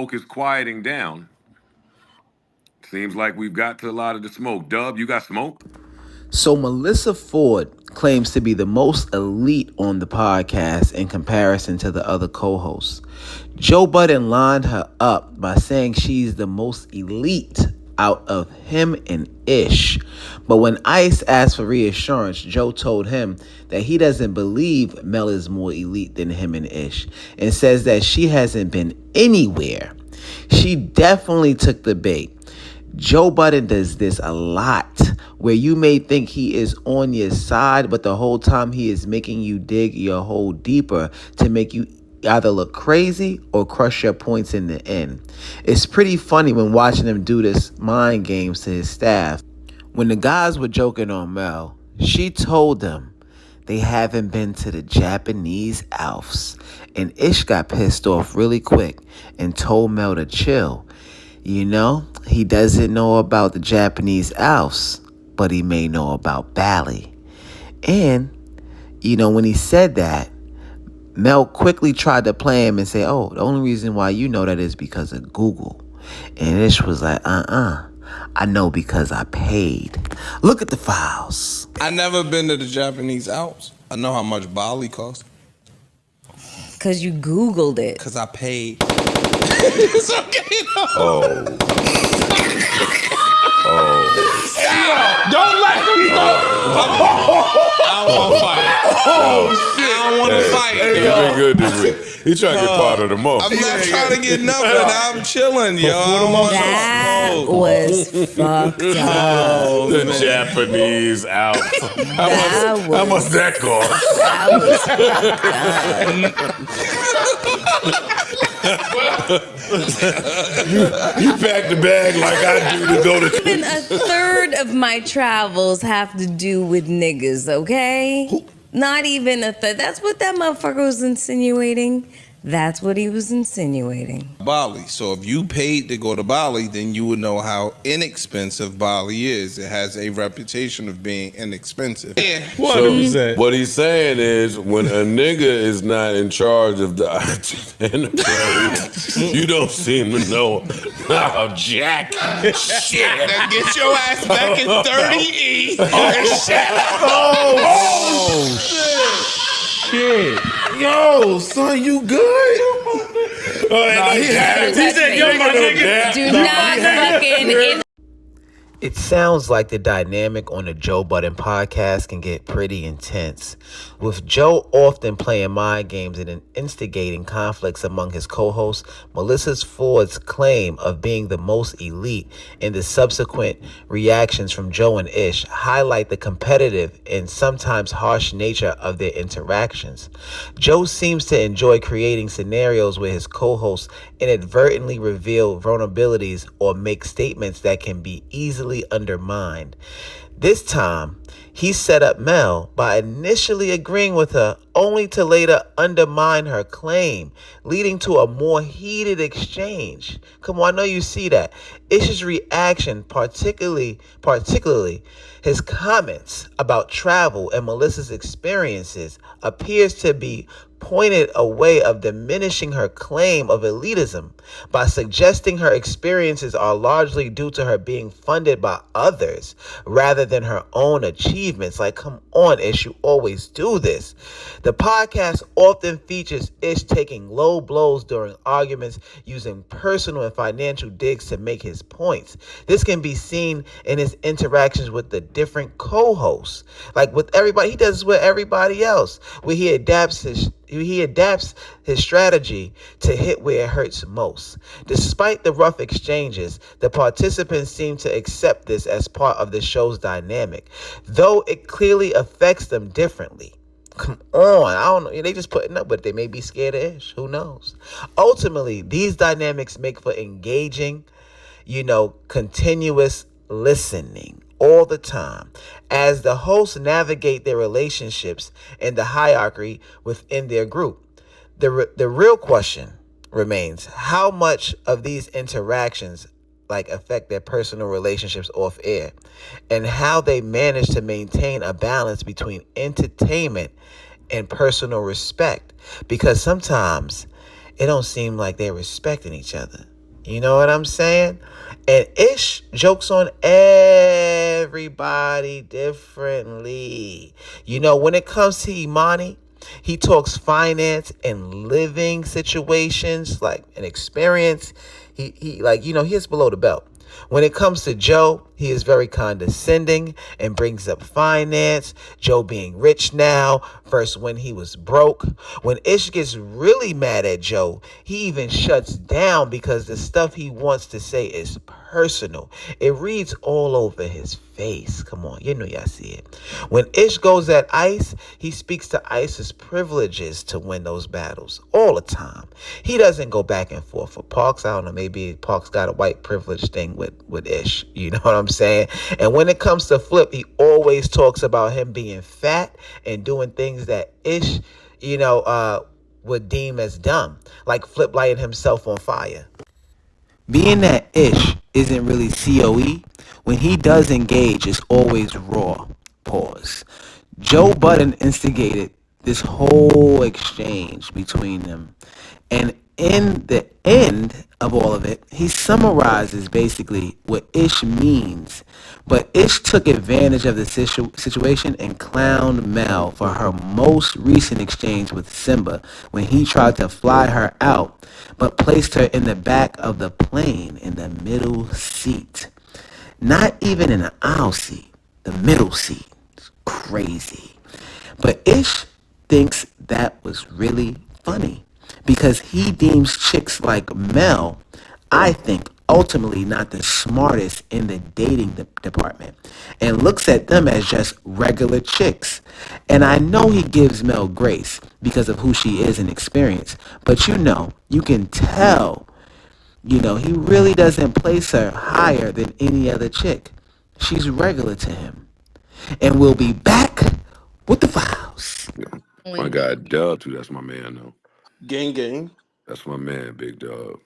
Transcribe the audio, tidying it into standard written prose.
smoke is quieting down. Seems like we've got to a lot of the smoke. Dub, you got smoke? So Melyssa Ford claims to be the most elite on the podcast in comparison to the other co-hosts. Joe Budden lined her up by saying she's the most elite out of him and Ish. But when Ice asked for reassurance, Joe told him that he doesn't believe Mel is more elite than him and Ish, and says that she hasn't been anywhere. She definitely took the bait. Joe Budden does this a lot, where you may think he is on your side, but the whole time he is making you dig your hole deeper to make you either look crazy or crush your points in the end. It's pretty funny when watching him do this mind games to his staff. When the guys were joking on Mel, she told them they haven't been to the Japanese Alps, and Ish got pissed off really quick and told Mel to chill. You know, he doesn't know about the Japanese Alps, but he may know about Bali. And, you know, when he said that, Mel quickly tried to play him and say, oh, the only reason why you know that is because of Google. And Ish was like, I know because I paid. Look at the files. I never been to the Japanese Alps. I know how much Bali costs. Because you Googled it. Because I paid. It's okay, though. Oh. Don't let him go. I don't want to fight. Oh, shit. I don't want to fight. He's been good this week. He's trying to get part of the month. I'm not trying to get nothing. I'm chilling, yo. That was fucked up. The Japanese Alps. How much that cost? That was fucked up. You pack the bag like I do to go to. Even a third of my travels have to do with niggas, okay? Not even a third. That's what that motherfucker was insinuating. That's what he was insinuating. Bali. So if you paid to go to Bali, then you would know how inexpensive Bali is. It has a reputation of being inexpensive. Yeah. So what he's saying is, when a nigga is not in charge of the itinerary, you don't seem to know how jack shit. Now get your ass back in 30E. Oh, shit. Yo, son, you good? He said, yo, my nigga. Do not fucking... It sounds like the dynamic on the Joe Budden podcast can get pretty intense, with Joe often playing mind games and instigating conflicts among his co-hosts. Melyssa Ford's claim of being the most elite and the subsequent reactions from Joe and Ish highlight the competitive and sometimes harsh nature of their interactions. Joe seems to enjoy creating scenarios where his co-hosts inadvertently reveal vulnerabilities or make statements that can be easily undermined. This time, he set up Mel by initially agreeing with her, only to later undermine her claim, leading to a more heated exchange. Come on, I know you see that. Ish's reaction, particularly his comments about travel and Melyssa's experiences, appears to be pointed a way of diminishing her claim of elitism by suggesting her experiences are largely due to her being funded by others rather than her own achievements. Like, come on, Ish, you always do this. The podcast often features Ish taking low blows during arguments, using personal and financial digs to make his points. This can be seen in his interactions with the different co-hosts. Like with everybody, he does this with everybody else, where he adapts his strategy to hit where it hurts most. Despite the rough exchanges, the participants seem to accept this as part of the show's dynamic, though it clearly affects them differently. Come on, I don't know. They just putting up, but they may be scared of Ish. Who knows? Ultimately, these dynamics make for engaging, continuous listening all the time as the hosts navigate their relationships and the hierarchy within their group. The real question remains, how much of these interactions affect their personal relationships off air, and how they manage to maintain a balance between entertainment and personal respect, because sometimes it don't seem like they're respecting each other. You know what I'm saying? And Ish jokes on everybody differently. You know, when it comes to Imani, he talks finance and living situations, like an experience. He like, you know, he is below the belt. When it comes to Joe, he is very condescending and brings up finance, Joe being rich now versus when he was broke. When Ish gets really mad at Joe, he even shuts down because the stuff he wants to say is personal. It reads all over his face. Come on, you know y'all see it. When Ish goes at Ice, he speaks to Ice's privileges to win those battles all the time. He doesn't go back and forth for Parks. I don't know, maybe Parks got a white privilege thing with Ish. You know what I'm saying? And when it comes to Flip, he always talks about him being fat and doing things that Ish, you know, would deem as dumb, like Flip lighting himself on fire. Being that Ish isn't really COE, when he does engage, it's always raw. Pause. Joe Budden instigated this whole exchange between them. And in the end of all of it, he summarizes basically what Ish means. But Ish took advantage of the situation and clowned Mel for her most recent exchange with Simba when he tried to fly her out, but placed her in the back of the plane in the middle seat. Not even in the aisle seat, the middle seat. It's crazy. But Ish thinks that was really funny because he deems chicks like Mel, I think, ultimately not the smartest in the dating department and looks at them as just regular chicks. And I know he gives Mel grace because of who she is and experience, but you know, you can tell, you know, he really doesn't place her higher than any other chick. She's regular to him. And we'll be back with the files. My guy Dub too. That's my man though. Gang gang. That's my man, Big Dub.